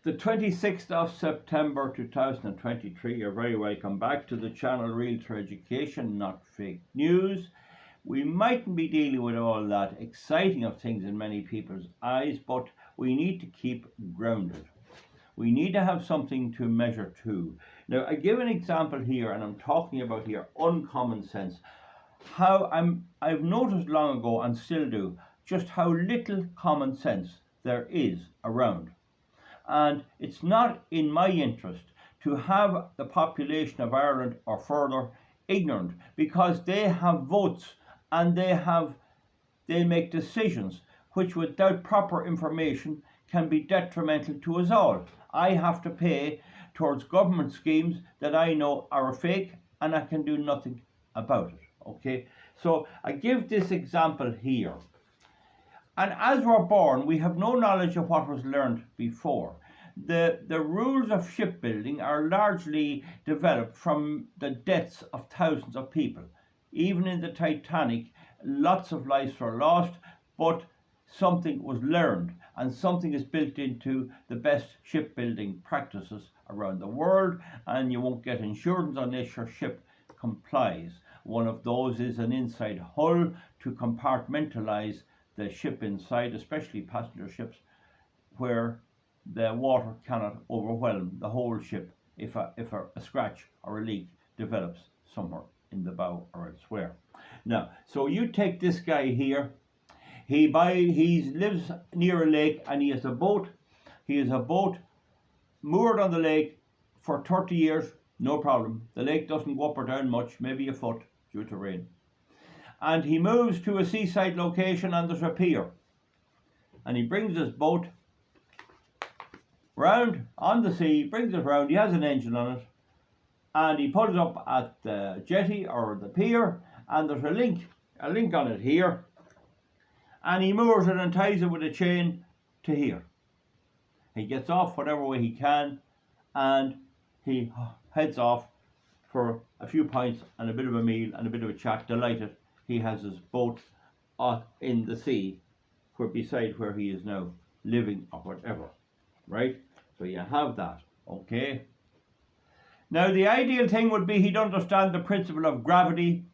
The 26th of September 2023, you're very welcome back to the channel Realtor Education, not fake news. We mightn't be dealing with all that exciting of things in many people's eyes, but we need to keep grounded. We need to have something to measure to. Now, I give an example here, and I'm talking about here uncommon sense. I've noticed long ago, and still do, just how little common sense there is around. And it's not in my interest to have the population of Ireland or further ignorant, because they have votes and they make decisions which without proper information can be detrimental to us all. I have to pay towards government schemes that I know are fake and I can do nothing about it. Okay, so I give this example here. And as we're born, we have no knowledge of what was learned before. The rules of shipbuilding are largely developed from the deaths of thousands of people. Even in the Titanic, lots of lives were lost, but something was learned, and something is built into the best shipbuilding practices around the world, and you won't get insurance unless your ship complies. One of those is an inside hull to compartmentalize the ship inside, especially passenger ships, where the water cannot overwhelm the whole ship if a scratch or a leak develops somewhere in the bow or elsewhere. Now, so you take this guy here. He lives near a lake, and he has a boat. He has a boat moored on the lake for 30 years, no problem. The lake doesn't go up or down much, maybe a foot due to rain. And he moves to a seaside location, and there's a pier. And he brings his boat round on the sea, brings it round. He has an engine on it, and he pulls up at the jetty or the pier, and there's a link on it here, and he moors it and ties it with a chain to here. He gets off whatever way he can, and he heads off for a few pints and a bit of a meal and a bit of a chat. Delighted he has his boat in the sea, beside where he is now living or whatever. Right? So you have that, okay? Now, the ideal thing would be he'd understand the principle of gravity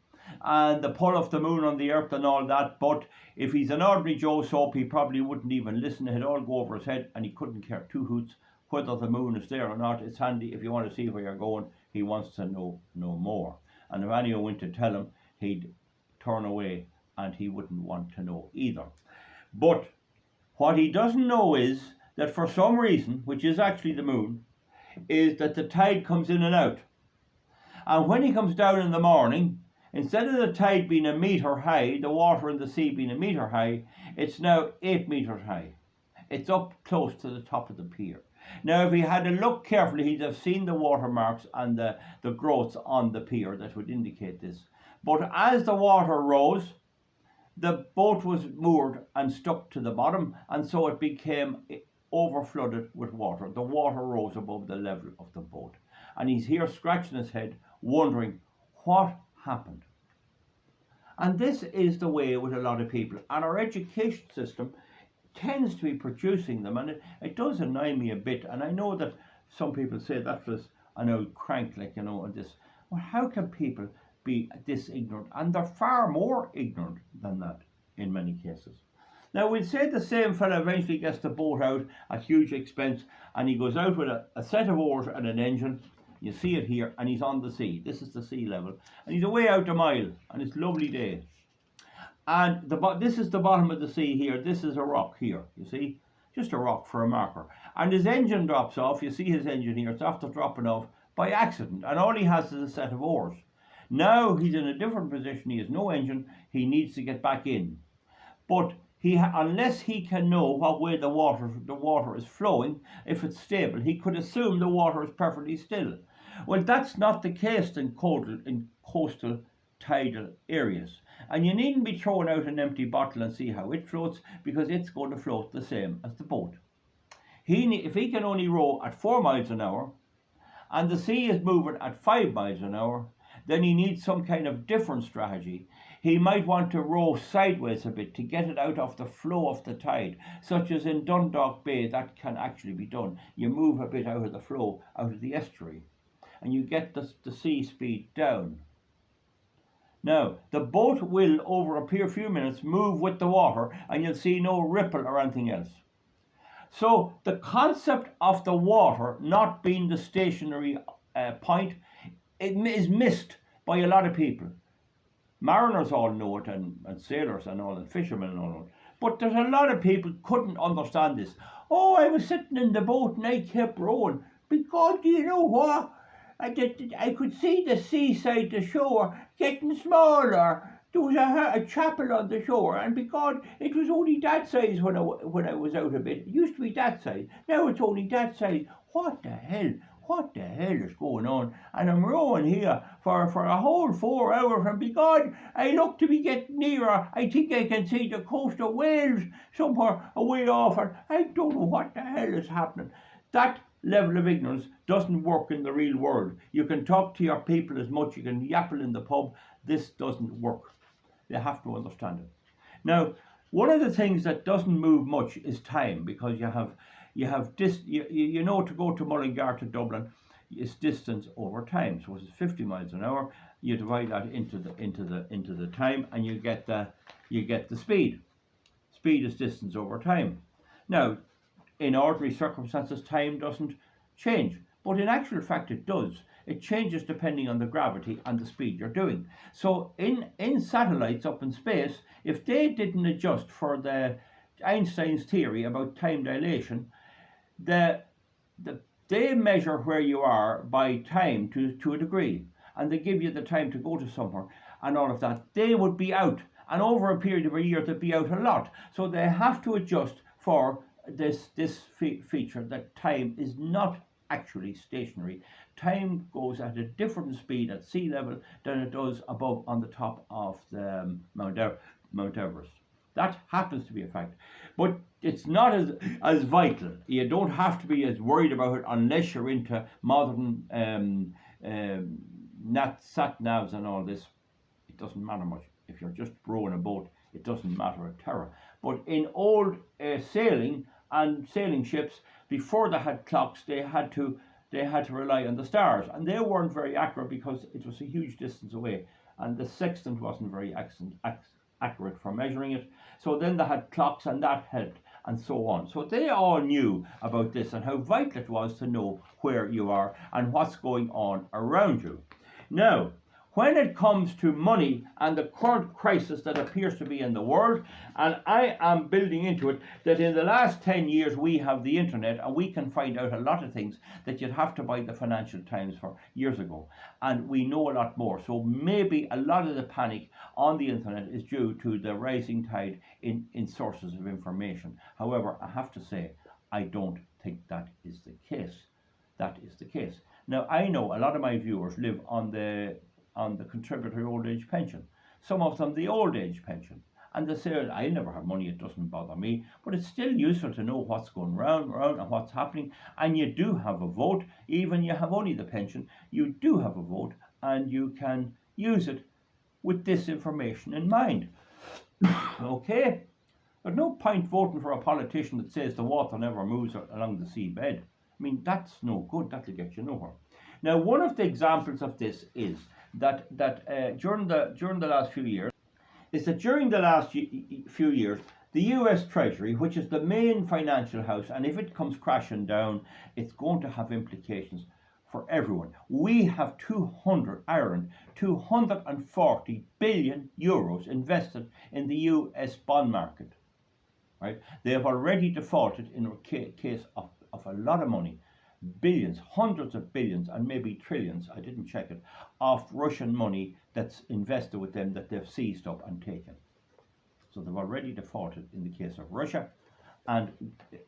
and the pull of the moon on the earth and all that, but if he's an ordinary Joe Soap, he probably wouldn't even listen. It'd all go over his head, and he couldn't care two hoots whether the moon is there or not. It's handy if you want to see where you're going. He wants to know more. And if anyone went to tell him, he'd turn away, and he wouldn't want to know either. But what he doesn't know is that for some reason, which is actually the moon, is that the tide comes in and out. And when he comes down in the morning, instead of the tide being a metre high, the water in the sea being a metre high, it's now 8 metres high. It's up close to the top of the pier. Now, if he had to look carefully, he'd have seen the watermarks and the growths on the pier that would indicate this. But as the water rose, the boat was moored and stuck to the bottom, and so it became overflooded with water. The water rose above the level of the boat. And he's here scratching his head, wondering what happened. And this is the way with a lot of people. And our education system tends to be producing them. And it does annoy me a bit. And I know that some people say that was an old crank, like, you know, and this. Well, how can people be this ignorant? And they're far more ignorant than that in many cases. Now, we'd say the same fella eventually gets the boat out at huge expense, and he goes out with a set of oars and an engine. You see it here, and he's on the sea. This is the sea level. And he's away out a mile, and it's a lovely day. And this is the bottom of the sea here. This is a rock here, you see? Just a rock for a marker. And his engine drops off. You see his engine here. It's after dropping off by accident. And all he has is a set of oars. Now he's in a different position. He has no engine. He needs to get back in. But unless he can know what way the water is flowing, if it's stable, he could assume the water is perfectly still. Well, that's not the case in coastal tidal areas. And you needn't be throwing out an empty bottle and see how it floats, because it's going to float the same as the boat. If he can only row at 4 miles an hour, and the sea is moving at 5 miles an hour, then he needs some kind of different strategy. he might want to row sideways a bit to get it out of the flow of the tide, such as in Dundalk Bay. That can actually be done. You move a bit out of the flow, out of the estuary, and you get the sea speed down. Now, the boat will, over a few minutes, move with the water, and you'll see no ripple or anything else. So the concept of the water not being the stationary point, it is missed by a lot of people. Mariners all know it, and sailors and all, and fishermen and all. But there's a lot of people couldn't understand this. Oh, I was sitting in the boat and I kept rowing because, do you know what? I could see the seaside, the shore, getting smaller. There was a chapel on the shore, and because it was only that size when I was out a bit, it used to be that size. Now it's only that size. What the hell? What the hell is going on? And I'm rowing here for a whole 4 hours, and because I look to be getting nearer, I think I can see the coast of Wales somewhere away off, and I don't know what the hell is happening. That level of ignorance doesn't work in the real world. You can talk to your people as much, you can yapple in the pub. This doesn't work. They have to understand it. Now, one of the things that doesn't move much is time, because you know, to go to Mullingar to Dublin is distance over time. So it's 50 miles an hour. You divide that into the time, and you get the speed. Speed is distance over time. Now, in ordinary circumstances, time doesn't change, but in actual fact it does. It changes depending on the gravity and the speed you're doing. So in satellites up in space, if they didn't adjust for the Einstein's theory about time dilation, they measure where you are by time to a degree, and they give you the time to go to somewhere and all of that. They would be out, and over a period of a year they'd be out a lot. So they have to adjust for this feature that time is not actually stationary. Time goes at a different speed at sea level than it does above on the top of the Mount Everest. That happens to be a fact, but it's not as vital. You don't have to be as worried about it unless you're into modern sat navs and all this. It doesn't matter much. If you're just rowing a boat, it doesn't matter a terror. But in old sailing and sailing ships, before they had clocks, they had to rely on the stars, and they weren't very accurate because it was a huge distance away, and the sextant wasn't very accurate for measuring it. So then they had clocks, and that helped, and so on. So they all knew about this and how vital it was to know where you are and what's going on around you. Now, when it comes to money and the current crisis that appears to be in the world, and I am building into it that in the last 10 years we have the internet, and we can find out a lot of things that you'd have to buy the Financial Times for years ago, and we know a lot more. So maybe a lot of the panic on the internet is due to the rising tide in sources of information. However, I have to say, I don't think that is the case. That is the case. Now, I know a lot of my viewers live on the contributory old age pension. Some of them the old age pension. And they say, I never have money, it doesn't bother me. But it's still useful to know what's going round and what's happening. And you do have a vote, even you have only the pension, you do have a vote, and you can use it with this information in mind. Okay? There's no point voting for a politician that says the water never moves along the seabed. I mean, that's no good, that'll get you nowhere. Now, one of the examples of this is that during the last few years, the US Treasury, which is the main financial house, and if it comes crashing down, it's going to have implications for everyone. We have Ireland, 240 billion euros invested in the US bond market. Right? They have already defaulted in a case of a lot of money. Billions, hundreds of billions, and maybe trillions, I didn't check it, of Russian money that's invested with them that they've seized up and taken. So they've already defaulted in the case of Russia, and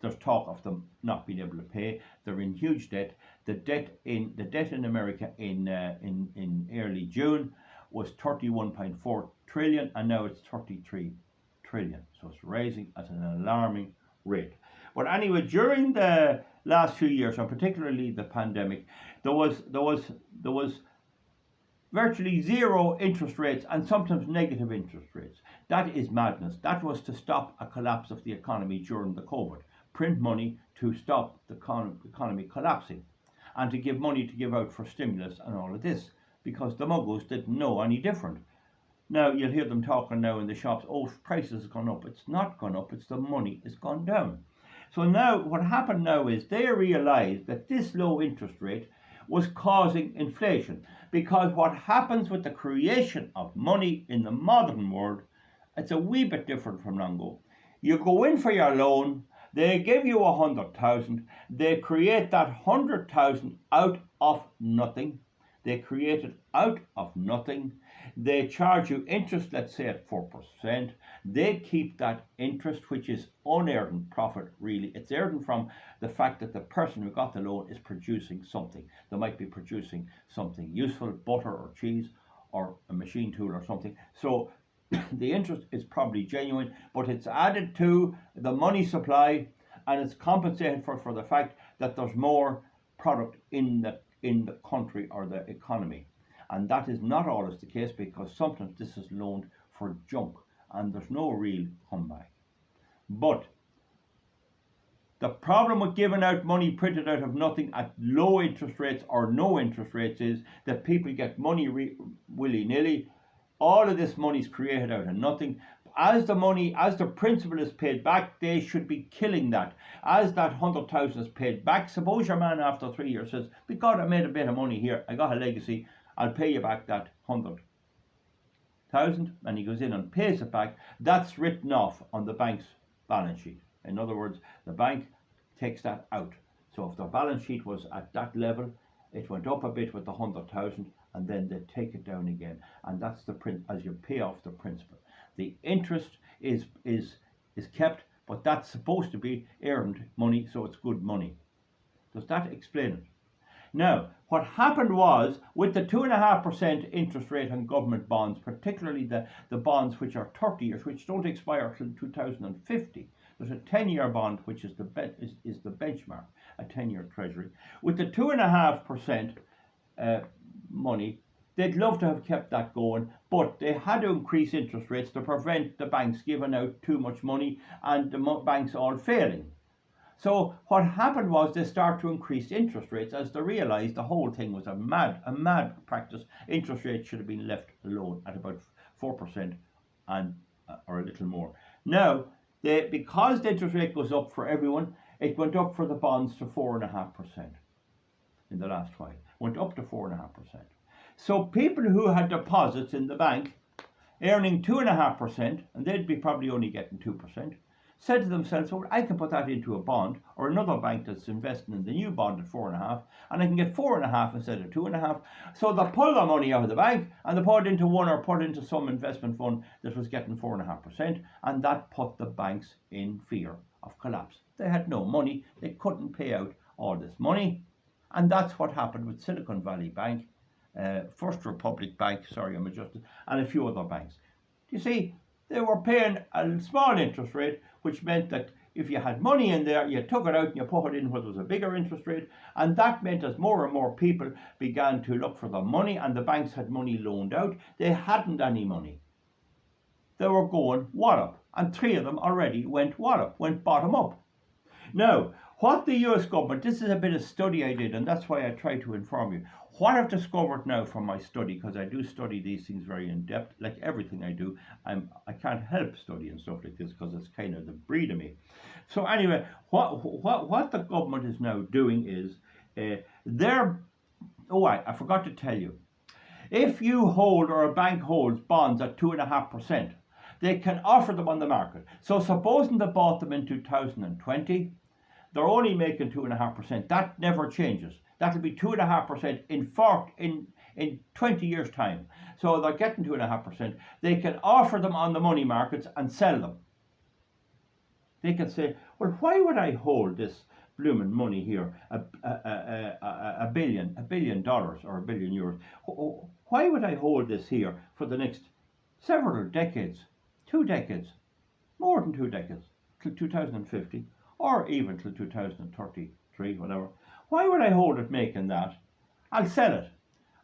there's talk of them not being able to pay. They're in huge debt. The debt in America in early June was 31.4 trillion, and now it's 33 trillion. So it's rising at an alarming rate. But anyway, during the last few years, and particularly the pandemic, there was virtually zero interest rates and sometimes negative interest rates. That is madness. That was to stop a collapse of the economy during the COVID. Print money to stop the economy collapsing and to give money to give out for stimulus and all of this, because the muggles didn't know any different. Now you'll hear them talking now in the shops, oh, prices have gone up. It's not gone up, it's the money has gone down. So now what happened now is they realised that this low interest rate was causing inflation, because what happens with the creation of money in the modern world, it's a wee bit different from long ago. You go in for your loan, they give you 100,000, they create that 100,000 out of nothing. They create it out of nothing. They charge you interest, let's say at 4%. They keep that interest, which is unearned profit, really. It's earned from the fact that the person who got the loan is producing something. They might be producing something useful, butter or cheese or a machine tool or something. So the interest is probably genuine, but it's added to the money supply and it's compensated for the fact that there's more product in the country or the economy. And that is not always the case, because sometimes this is loaned for junk and there's no real comeback. But the problem with giving out money printed out of nothing at low interest rates or no interest rates is that people get money willy-nilly. All of this money is created out of nothing. As the principal is paid back, they should be killing that. As that 100,000 is paid back, suppose your man after 3 years says, because I made a bit of money here, I got a legacy, I'll pay you back that 100,000, and he goes in and pays it back. That's written off on the bank's balance sheet. In other words, the bank takes that out. So if the balance sheet was at that level, it went up a bit with the 100,000, and then they take it down again. And that's the print as you pay off the principal. The interest is kept, but that's supposed to be earned money, so it's good money. Does that explain it? Now, what happened was, with the 2.5% interest rate on government bonds, particularly the bonds which are 30 years, which don't expire till 2050, there's a 10-year bond which is the benchmark, a 10-year treasury. With the 2.5% money, they'd love to have kept that going, but they had to increase interest rates to prevent the banks giving out too much money and the banks all failing. So what happened was they started to increase interest rates as they realised the whole thing was a mad practice. Interest rates should have been left alone at about 4% and or a little more. Now, because the interest rate goes up for everyone, it went up for the bonds to 4.5% in the last while. Went up to 4.5%. So people who had deposits in the bank earning 2.5%, and they'd be probably only getting 2%, said to themselves, well, I can put that into a bond, or another bank that's investing in the new bond at 4.5, and I can get 4.5 instead of 2.5. So they pull their money out of the bank and they put it into one or put it into some investment fund that was getting 4.5%, and that put the banks in fear of collapse. They had no money, they couldn't pay out all this money, and that's what happened with Silicon Valley Bank, First Republic Bank, sorry, I'm adjusting, and a few other banks. You see, they were paying a small interest rate, which meant that if you had money in there, you took it out and you put it in where there was a bigger interest rate, and that meant as more and more people began to look for the money, and the banks had money loaned out, they hadn't any money. They were going wallop, and 3 of them already went wallop, went bottom up. Now, what the US government, this is a bit of study I did, and that's why I try to inform you. What I've discovered now from my study, because I do study these things very in depth, like everything I do, I can't help studying stuff like this because it's kind of the breed of me. So anyway, what the government is now doing is, I forgot to tell you, if you hold or a bank holds bonds at 2.5%, they can offer them on the market. So supposing they bought them in 2020, they're only making 2.5%. That never changes. That'll be 2.5% in 20 years' time. So they're getting 2.5%. They can offer them on the money markets and sell them. They can say, well, why would I hold this blooming money here, $1 billion or $1 billion euros? Why would I hold this here for the next several decades, 2 decades, more than 2 decades, till 2050, or even till 2033, whatever? Why would I hold it making that? I'll sell it.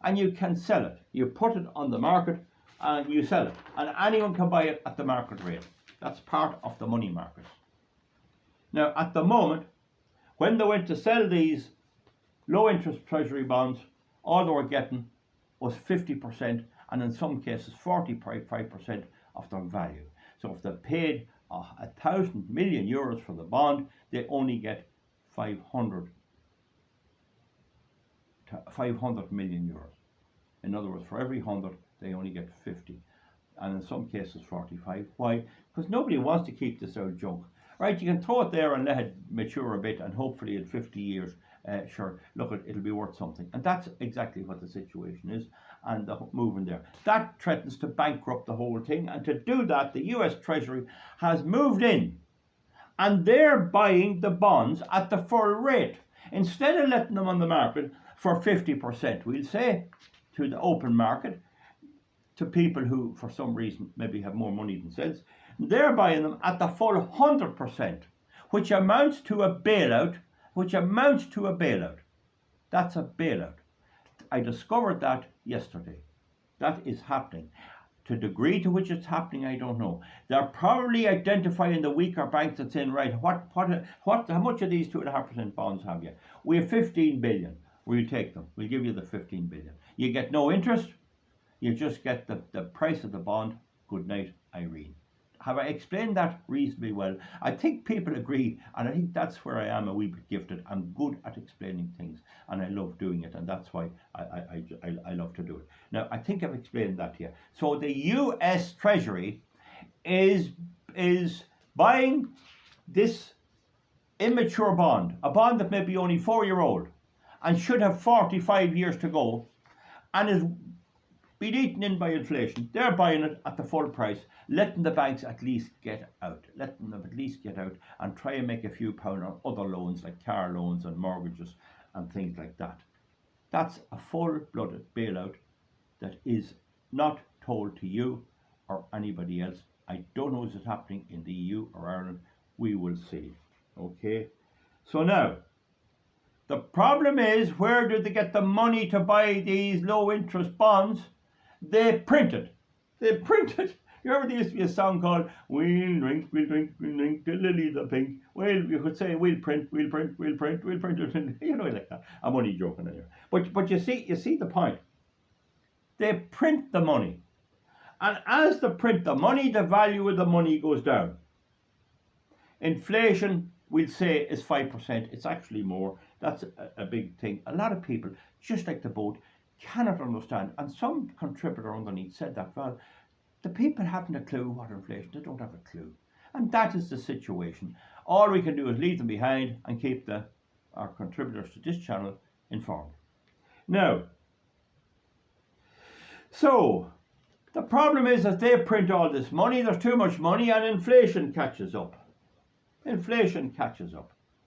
and you can sell it. You put it on the market and you sell it, and anyone can buy it at the market rate. That's part of the money market. Now, at the moment, when they went to sell these low interest treasury bonds, all they were getting was 50%, and in some cases 45% of their value. So if they paid 1,000 million euros for the bond, they only get 500 million euros. In other words, for every 100, they only get 50, and in some cases 45. Why? Because nobody wants to keep this old junk. Right, you can throw it there and let it mature a bit, and hopefully in 50 years, sure, look, it'll be worth something. And that's exactly what the situation is, and the moving there. That threatens to bankrupt the whole thing, and to do that, the US Treasury has moved in, and they're buying the bonds at the full rate. Instead of letting them on the market for 50%, we'll say, to the open market, to people who, for some reason, maybe have more money than sense, they're buying them at the full 100%, which amounts to a bailout, That's a bailout. I discovered that yesterday. That is happening. To the degree to which it's happening, I don't know. They're probably identifying the weaker banks and saying, right, how much of these 2.5% bonds have you? We have 15 billion. We'll take them. We'll give you the 15 billion. You get no interest. You just get the price of the bond. Good night, Irene. Have I explained that reasonably well? I think people agree, and I think that's where I am a wee bit gifted. I'm good at explaining things, and I love doing it, and that's why I love to do it. Now, I think I've explained that here. So the US Treasury is buying this immature bond, a bond that may be only 4-year-old, and should have 45 years to go, and is being eaten in by inflation. They're buying it at the full price, letting the banks at least get out, and try and make a few pound on other loans like car loans and mortgages and things like that. That's a full-blooded bailout that is not told to you or anybody else. I don't know if it's happening in the EU or Ireland. We will see. Okay? So now, the problem is, where do they get the money to buy these low-interest bonds? They print it. You remember there used to be a song called We'll drink till the leaves are pink. Well, you could say we'll print. You know, like that. I'm only joking anyway. But you see the point. They print the money. And as they print the money, the value of the money goes down. Inflation, we'll say, is 5%. It's actually more. That's a big thing. A lot of people, just like the boat, cannot understand. And some contributor underneath said that, well, the people haven't a clue what inflation. They don't have a clue. And that is the situation. All we can do is leave them behind and keep our contributors to this channel informed. Now, so the problem is that they print all this money, there's too much money, and inflation catches up.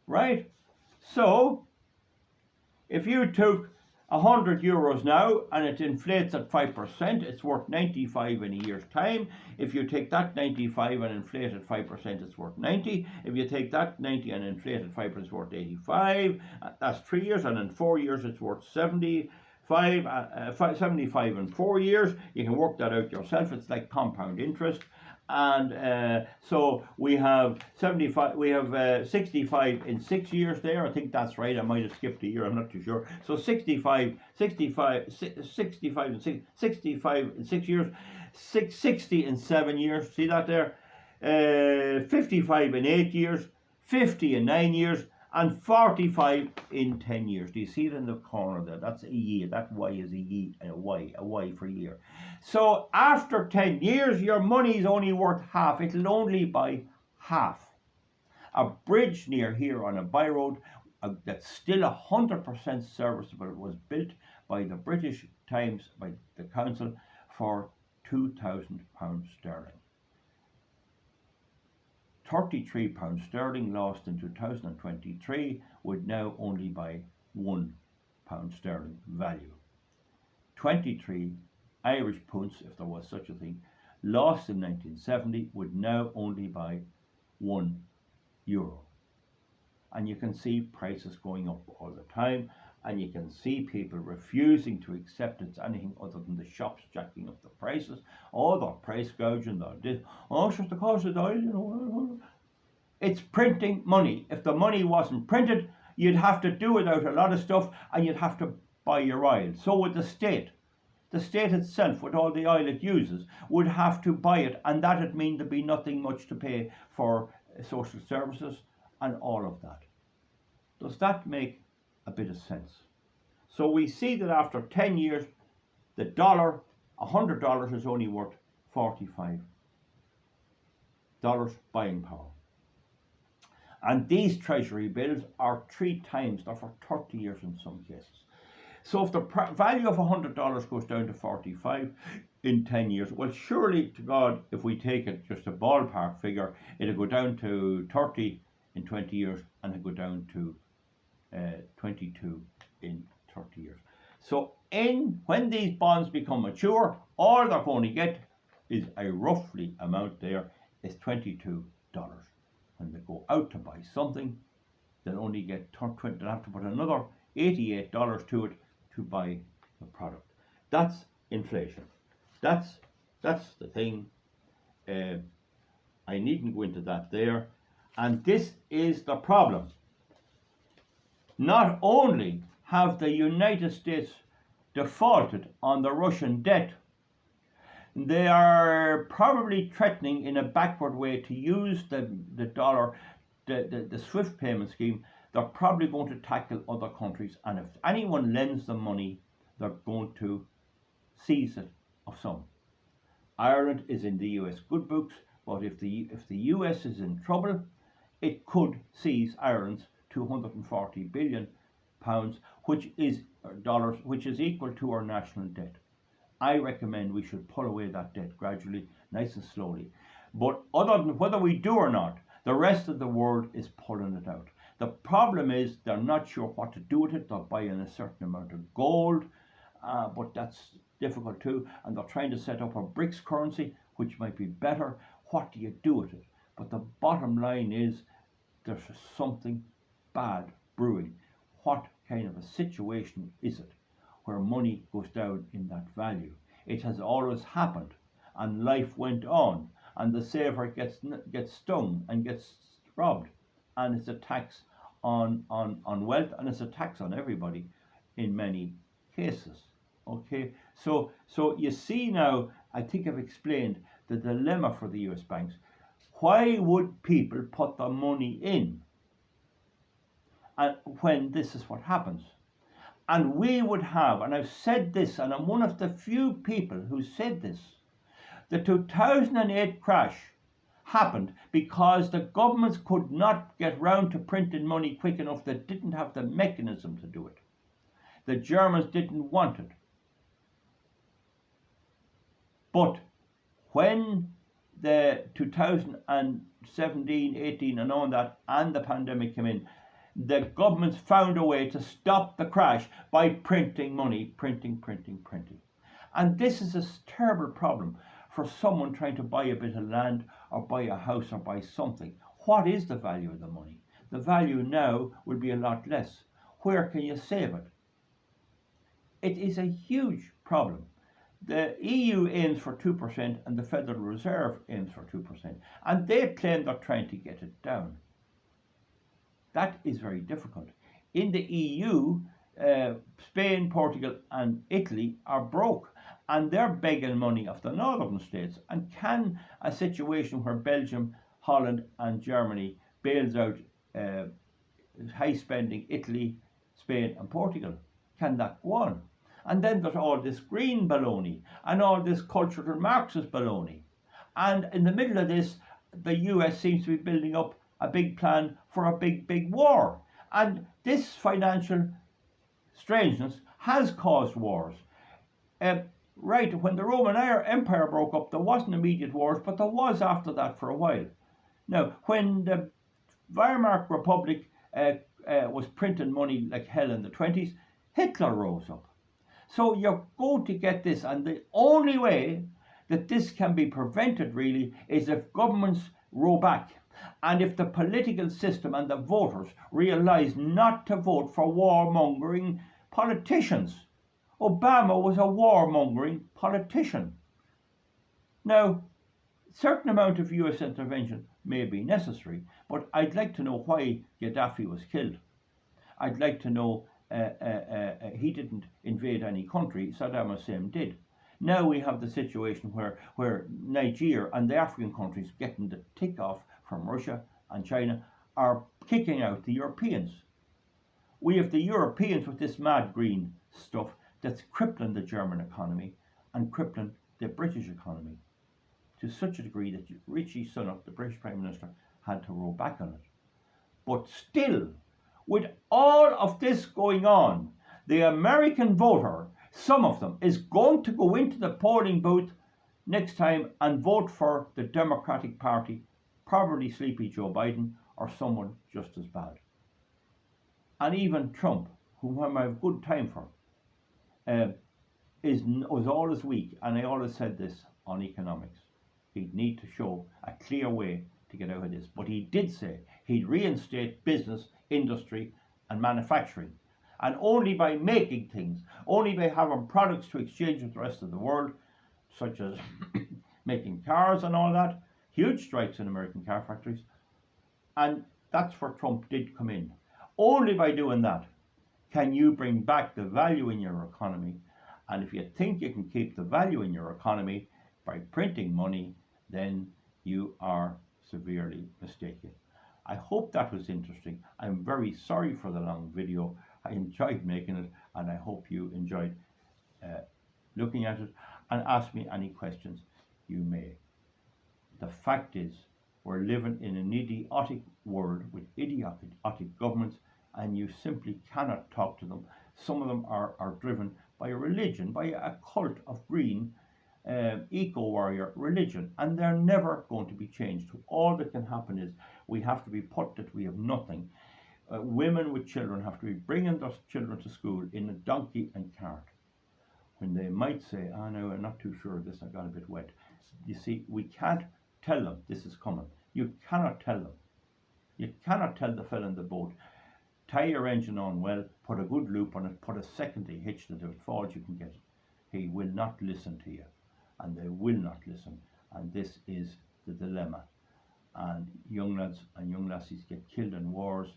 Right? So, if you took 100 euros now and it inflates at 5%, it's worth 95 in a year's time. If you take that 95 and inflate at 5%, it's worth 90. If you take that 90 and inflate at 5%, it's worth 85. That's 3 years, and in 4 years, it's worth 75 in 4 years. You can work that out yourself. It's like compound interest. And so we have 65 in 6 years there. I think that's right. I might have skipped a year. I'm not too sure. So 65 in 6 years, 60 in 7 years. See that there? 55 in 8 years, 50 in 9 years, and 45 in 10 years. Do you see it in the corner there? That's a year. That Y is a Y for year. So after 10 years, your money is only worth half. It'll only buy half. A bridge near here on a byroad that's still 100% serviceable was built by the British Times, by the council, for £2,000 sterling. £33 sterling lost in 2023 would now only buy £1 sterling value. 23 Irish punts, if there was such a thing, lost in 1970 would now only buy €1. And you can see prices going up all the time. and you can see people refusing to accept it's anything other than the shops jacking up the prices. Oh, they're price gouging, they're this. Oh, it's just the cost of oil, you know. It's printing money. If the money wasn't printed, you'd have to do without a lot of stuff, and you'd have to buy your oil. So would the state. The state itself, with all the oil it uses, would have to buy it, and that'd mean there'd be nothing much to pay for social services and all of that. Does that make a bit of sense? So we see that after 10 years, the dollar, $100 is only worth $45 buying power. And these treasury bills are 3 times, they're for 30 years in some cases. So if the value of $100 goes down to 45 in 10 years, well, surely to God, if we take it just a ballpark figure, it'll go down to 30 in 20 years, and it'll go down to 22 in 30 years. So when these bonds become mature, all they're going to get is a roughly amount there is $22. When they go out to buy something, they'll only get they'll have to put another $88 to it to buy the product. That's inflation. That's the thing. I needn't go into that there. And this is the problem. Not only have the United States defaulted on the Russian debt, they are probably threatening in a backward way to use the dollar, the SWIFT payment scheme. They're probably going to tackle other countries, and if anyone lends them money, they're going to seize it of some. Ireland is in the US good books, but if the US is in trouble, it could seize Ireland's £240 billion, which is dollars, which is equal to our national debt. I recommend we should pull away that debt gradually, nice and slowly. But other than whether we do or not, the rest of the world is pulling it out. The problem is they're not sure what to do with it. They're buying a certain amount of gold, but that's difficult too. And they're trying to set up a BRICS currency, which might be better. What do you do with it? But the bottom line is there's something bad brewing. What kind of a situation is it where money goes down in that value? It has always happened, and life went on, and the saver gets stung and gets robbed, and it's a tax on wealth, and it's a tax on everybody in many cases. Okay, so you see now, I think I've explained the dilemma for the US banks. Why would people put their money in and when this is what happens? And we would have, and I've said this, and I'm one of the few people who said this, the 2008 crash happened because the governments could not get round to printing money quick enough. They didn't have the mechanism to do it. The Germans didn't want it. But when the 2017, 18 and on that, and the pandemic came in, the governments found a way to stop the crash by printing money, printing. And this is a terrible problem for someone trying to buy a bit of land or buy a house or buy something. What is the value of the money? The value now will be a lot less. Where can you save it? It is a huge problem. The EU aims for 2% and the Federal Reserve aims for 2%. And they claim they're trying to get it down. That is very difficult. In the EU, Spain, Portugal and Italy are broke, and they're begging money of the northern states. And can a situation where Belgium, Holland and Germany bails out high spending Italy, Spain and Portugal, can that go on? And then there's all this green baloney and all this cultural Marxist baloney. And in the middle of this, the US seems to be building up a big plan for a big war. And this financial strangeness has caused wars. Right, when the Roman Empire broke up, there wasn't immediate wars, but there was after that for a while. Now, when the Weimar Republic was printing money like hell in the 20s, Hitler rose up. So you're going to get this, and the only way that this can be prevented really is if governments row back, and if the political system and the voters realise not to vote for warmongering Politicians. Obama was a warmongering politician. Now, a certain amount of US intervention may be necessary, but I'd like to know why Gaddafi was killed. I'd like to know he didn't invade any country, Saddam Hussein did. Now we have the situation where Nigeria and the African countries getting the tick off from Russia and China are kicking out the Europeans. We have the Europeans with this mad green stuff that's crippling the German economy and crippling the British economy to such a degree that Richie Sunak, the British Prime Minister, had to row back on it. But still, with all of this going on, the American voter, some of them, is going to go into the polling booth next time and vote for the Democratic Party, probably sleepy Joe Biden or someone just as bad. And even Trump, whom I have good time for, was always weak, and I always said this on economics. He'd need to show a clear way to get out of this. But he did say he'd reinstate business, industry and manufacturing. And only by making things, only by having products to exchange with the rest of the world, such as making cars and all that, huge strikes in American car factories. And that's where Trump did come in. Only by doing that can you bring back the value in your economy. And if you think you can keep the value in your economy by printing money, then you are severely mistaken. I hope that was interesting. I'm very sorry for the long video. I enjoyed making it, and I hope you enjoyed looking at it, and ask me any questions you may. The fact is, we're living in an idiotic world with idiotic governments, and you simply cannot talk to them. Some of them are driven by a religion, by a cult of green eco-warrior religion, and they're never going to be changed. All that can happen is we have to be put that we have nothing. Women with children have to be bringing their children to school in a donkey and cart, when they might say, oh no, I'm not too sure of this, I got a bit wet. You see, we can't tell them this is coming. You cannot tell them. You cannot tell the fella in the boat, tie your engine on well, put a good loop on it, put a secondary hitch that if it falls you can get it. He will not listen to you, and they will not listen, and this is the dilemma. And young lads and young lassies get killed in wars,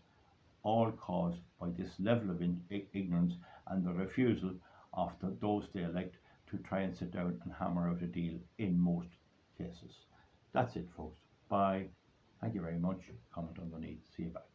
all caused by this level of ignorance and the refusal of those they elect to try and sit down and hammer out a deal in most cases. That's it, folks. Bye. Thank you very much. Comment underneath. See you back.